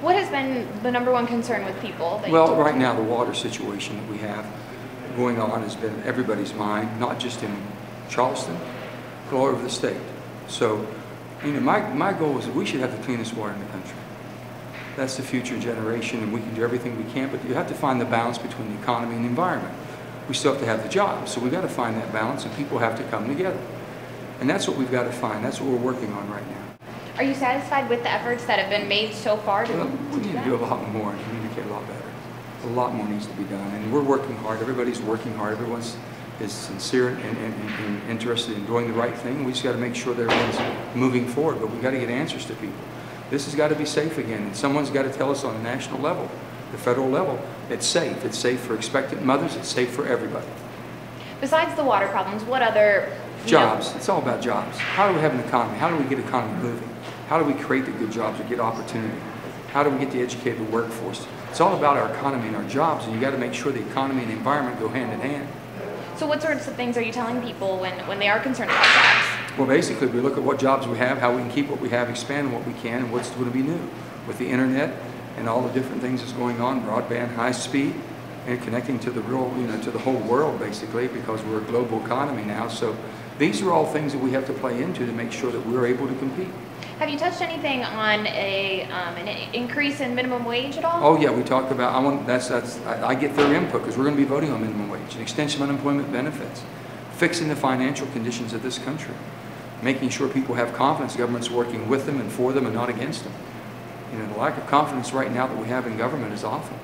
What has been the #1 concern with people? Well, right now the water situation that we have going on has been everybody's mind, not just in Charleston, but all over the state. So, my goal is that we should have the cleanest water in the country. That's the future generation, and we can do everything we can, but you have to find the balance between the economy and the environment. We still have to have the jobs, so we've got to find that balance, and people have to come together. And that's what we've got to find. That's what we're working on right now. Are you satisfied with the efforts that have been made so far to we need to do a lot more and communicate a lot better. A lot more needs to be done, and we're working hard. Everybody's working hard. Everyone's is sincere and interested in doing the right thing. We just got to make sure that everyone's moving forward, but we've got to get answers to people. This has got to be safe again, and someone's got to tell us on the national level, the federal level, it's safe. It's safe for expectant mothers. It's safe for everybody. Besides the water problems, what other jobs? It's all about jobs. How do we have an economy? How do we get economy moving? How do we create the good jobs or get opportunity? How do we get the educated workforce? It's all about our economy and our jobs, and you got to make sure the economy and the environment go hand in hand. So what sorts of things are you telling people when they are concerned about jobs? Well, basically, we look at what jobs we have, how we can keep what we have, expand what we can, and what's going to be new with the internet and all the different things that's going on, broadband, high speed, and connecting to the real, to the whole world, basically, because we're a global economy now. So these are all things that we have to play into to make sure that we're able to compete. Have you touched anything on an increase in minimum wage at all? Oh yeah, we talked about. I get their input because we're going to be voting on minimum wage, an extension of unemployment benefits, fixing the financial conditions of this country, making sure people have confidence the government's working with them and for them and not against them. The lack of confidence right now that we have in government is awful.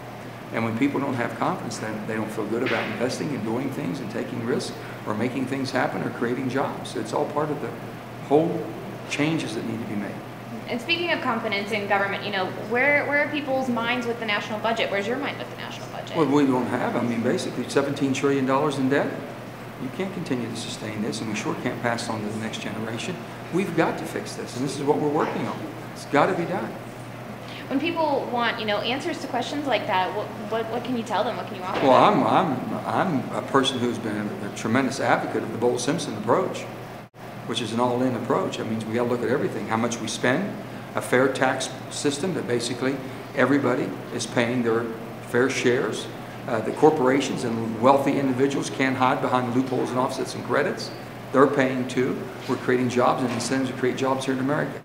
And when people don't have confidence, then they don't feel good about investing and doing things and taking risks or making things happen or creating jobs. It's all part of the whole changes that need to be made. And speaking of confidence in government, where are people's minds with the national budget? Where's your mind with the national budget? Well, we don't have, basically $17 trillion in debt. You can't continue to sustain this, and we sure can't pass on to the next generation. We've got to fix this, and this is what we're working on. It's got to be done. When people want, answers to questions like that, what can you tell them? What can you offer them? Well, I'm a person who's been a tremendous advocate of the Bolt-Simpson approach, which is an all-in approach. That means we got to look at everything, how much we spend, a fair tax system that basically everybody is paying their fair shares. The corporations and wealthy individuals can't hide behind loopholes and offsets and credits. They're paying too. We're creating jobs and incentives to create jobs here in America.